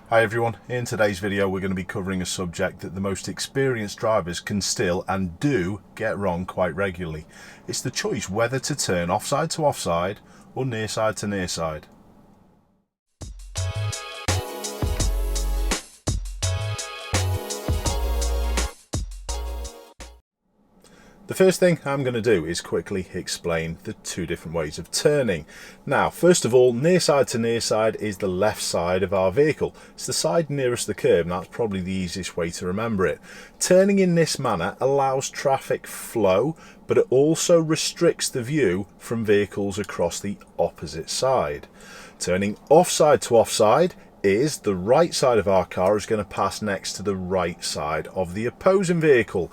Hi everyone, in today's video we're going to be covering a subject that the most experienced drivers can still and do get wrong quite regularly. It's the choice whether to turn offside to offside or near side to near side. The first thing I'm going to do is quickly explain the two different ways of turning. Now, first of all, near side to near side is the left side of our vehicle. It's the side nearest the curb, and that's probably the easiest way to remember it. Turning in this manner allows traffic flow, but it also restricts the view from vehicles across the opposite side. Turning offside to offside is the right side of our car is going to pass next to the right side of the opposing vehicle.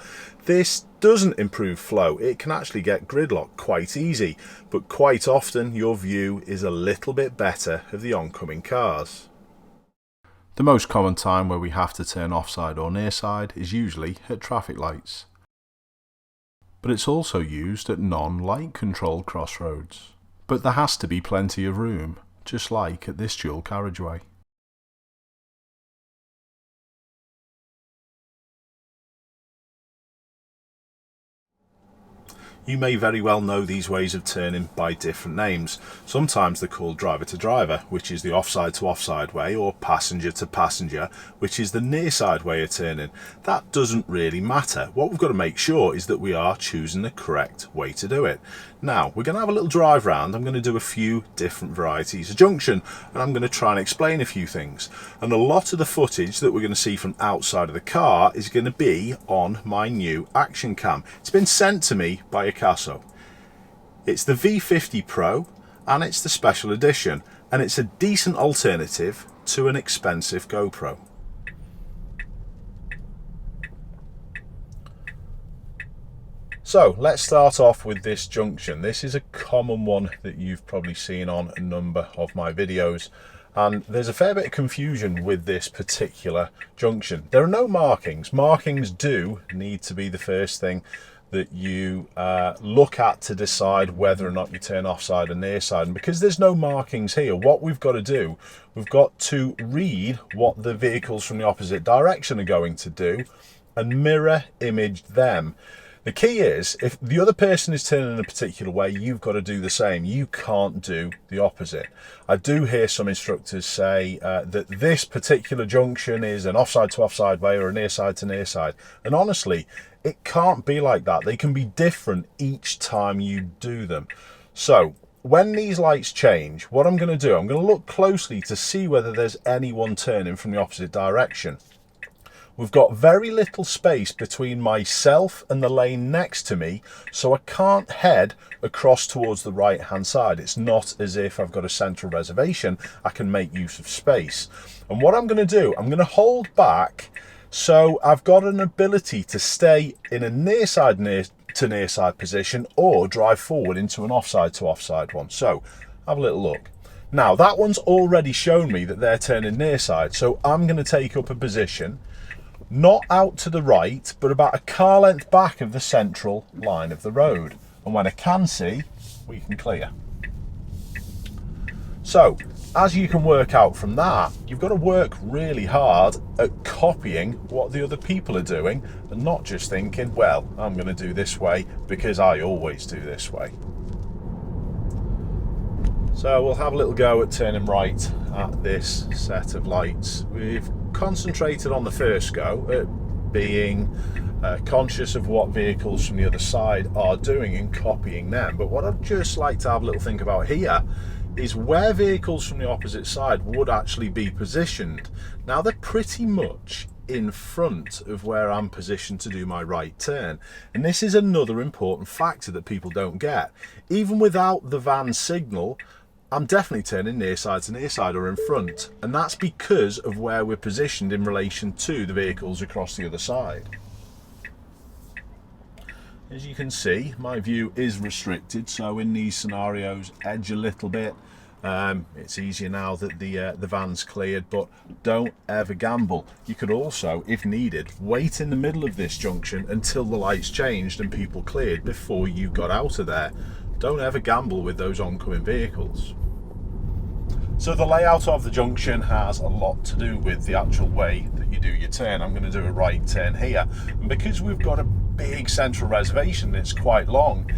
This doesn't improve flow. It can actually get gridlock quite easy, but quite often your view is a little bit better of the oncoming cars. The most common time where we have to turn offside or near side is usually at traffic lights, but it's also used at non-light controlled crossroads. But there has to be plenty of room, just like at this dual carriageway. You may very well know these ways of turning by different names. Sometimes they're called driver to driver, which is the offside to offside way, or passenger to passenger, which is the near side way of turning. That doesn't really matter. What we've got to make sure is that we are choosing the correct way to do it. Now, we're going to have a little drive round. I'm going to do a few different varieties of junction, and I'm going to try and explain a few things. And a lot of the footage that we're going to see from outside of the car is going to be on my new action cam. It's been sent to me by a Casso. It's the V50 Pro and it's the special edition, and it's a decent alternative to an expensive GoPro. So let's start off with this junction. This is a common one that you've probably seen on a number of my videos, and there's a fair bit of confusion with this particular junction. There are no markings. Markings do need to be the first thing that you look at to decide whether or not you turn offside or near side. And because there's no markings here, what we've got to do, we've got to read what the vehicles from the opposite direction are going to do and mirror image them. The key is, if the other person is turning in a particular way, you've got to do the same. You can't do the opposite. I do hear some instructors say that this particular junction is an offside to offside way or a near side to near side. And honestly, it can't be like that. They can be different each time you do them. So when these lights change, what I'm going to do, I'm going to look closely to see whether there's anyone turning from the opposite direction. We've got very little space between myself and the lane next to me, so I can't head across towards the right hand side. It's not as if I've got a central reservation. I can make use of space. And what I'm going to do, I'm going to hold back so I've got an ability to stay in a near side position or drive forward into an offside to offside one. So have a little look. Now that one's already shown me that they're turning near side, so I'm going to take up a position not out to the right, but about a car length back of the central line of the road. And when I can see, we can clear. So, as you can work out from that, you've got to work really hard at copying what the other people are doing and not just thinking, well, I'm going to do this way because I always do this way. So we'll have a little go at turning right at this set of lights. We've concentrated on the first go at being conscious of what vehicles from the other side are doing and copying them. But what I'd just like to have a little think about here is where vehicles from the opposite side would actually be positioned. Now they're pretty much in front of where I'm positioned to do my right turn. And this is another important factor that people don't get. Even without the van signal, I'm definitely turning near side to near side or in front, and that's because of where we're positioned in relation to the vehicles across the other side. As you can see, my view is restricted, so in these scenarios, edge a little bit. It's easier now that the van's cleared, but don't ever gamble. You could also, if needed, wait in the middle of this junction until the lights changed and people cleared before you got out of there. Don't ever gamble with those oncoming vehicles. So the layout of the junction has a lot to do with the actual way that you do your turn. I'm going to do a right turn here, and because we've got a big central reservation that's quite long,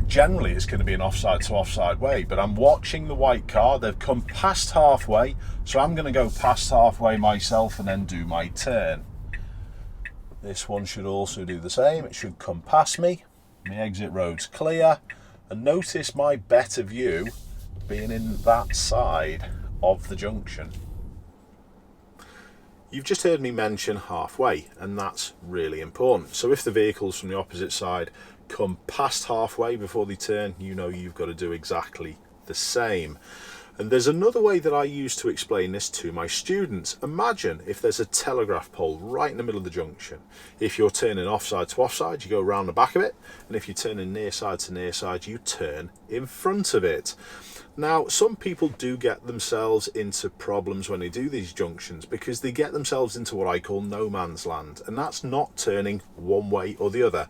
generally it's going to be an offside to offside way, but I'm watching the white car. They've come past halfway, so I'm going to go past halfway myself and then do my turn. This one should also do the same. It should come past me. My exit road's clear, and notice my better view being in that side of the junction. You've just heard me mention halfway, and that's really important. So if the vehicles from the opposite side come past halfway before they turn, you know you've got to do exactly the same. And there's another way that I use to explain this to my students. Imagine if there's a telegraph pole right in the middle of the junction. If you're turning offside to offside, you go around the back of it, and if you're turning near side to near side, you turn in front of it. Now, some people do get themselves into problems when they do these junctions because they get themselves into what I call no man's land, and that's not turning one way or the other.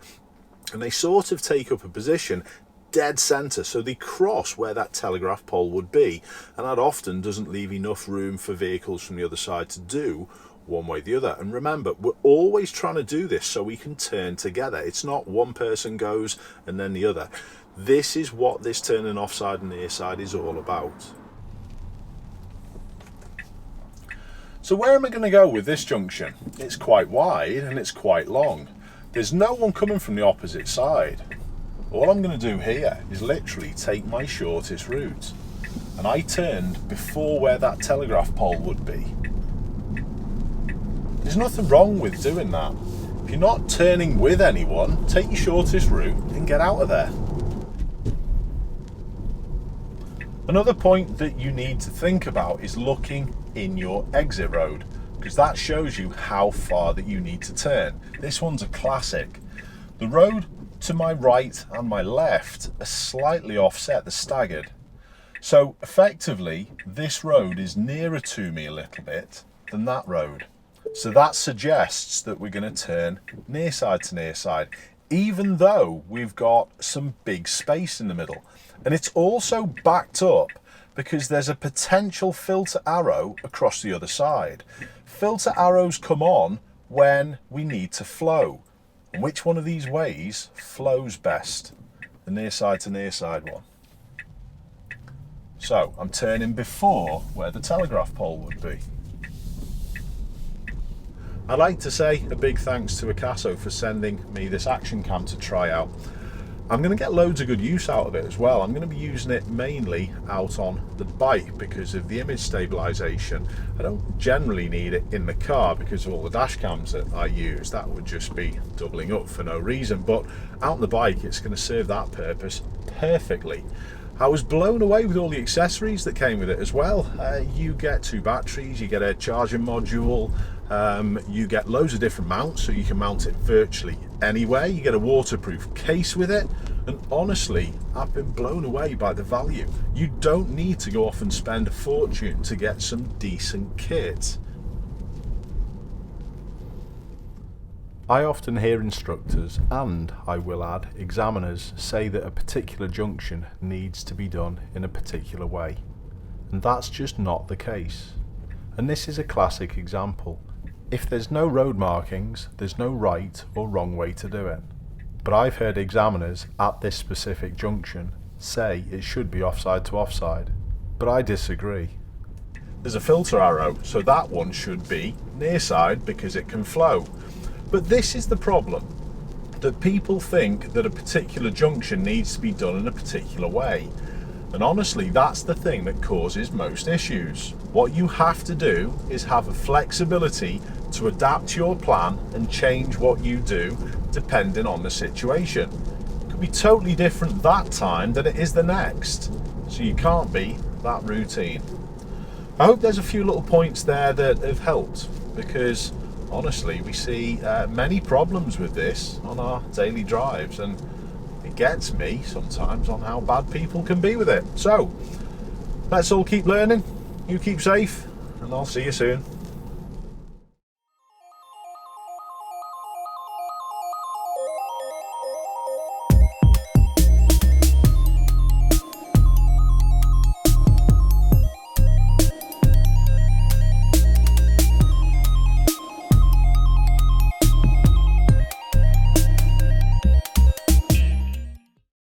And they sort of take up a position dead centre, so they cross where that telegraph pole would be, and that often doesn't leave enough room for vehicles from the other side to do one way or the other. And remember, we're always trying to do this so we can turn together. It's not one person goes and then the other. This is what this turning offside and near side is all about. So where am I going to go with this junction? It's quite wide and it's quite long. There's no one coming from the opposite side. All I'm going to do here is literally take my shortest route, and I turned before where that telegraph pole would be. There's nothing wrong with doing that. If you're not turning with anyone, take your shortest route and get out of there. Another point that you need to think about is looking in your exit road, because that shows you how far that you need to turn. This one's a classic. The road to my right and my left are slightly offset, they're staggered. So effectively, this road is nearer to me a little bit than that road. So that suggests that we're going to turn near side to near side, even though we've got some big space in the middle. And it's also backed up because there's a potential filter arrow across the other side. Filter arrows come on when we need to flow. And which one of these ways flows best? The near side to near side one. So I'm turning before where the telegraph pole would be. I'd like to say a big thanks to Acaso for sending me this action cam to try out. I'm going to get loads of good use out of it as well. I'm going to be using it mainly out on the bike because of the image stabilisation. I don't generally need it in the car because of all the dash cams that I use. That would just be doubling up for no reason. But out on the bike, it's going to serve that purpose perfectly. I was blown away with all the accessories that came with it as well. You get 2 batteries, you get a charging module, you get loads of different mounts so you can mount it virtually anywhere. You get a waterproof case with it, and honestly, I've been blown away by the value. You don't need to go off and spend a fortune to get some decent kit. I often hear instructors, and I will add examiners, say that a particular junction needs to be done in a particular way, and that's just not the case. And this is a classic example. If there's no road markings, there's no right or wrong way to do it. But I've heard examiners at this specific junction say it should be offside to offside, but I disagree. There's a filter arrow, so that one should be near side because it can flow. But this is the problem, that people think that a particular junction needs to be done in a particular way. And honestly, that's the thing that causes most issues. What you have to do is have a flexibility to adapt your plan and change what you do depending on the situation. It could be totally different that time than it is the next. So you can't be that routine. I hope there's a few little points there that have helped, because honestly, we see many problems with this on our daily drives, and it gets me sometimes on how bad people can be with it. So let's all keep learning, you keep safe, and I'll see you soon.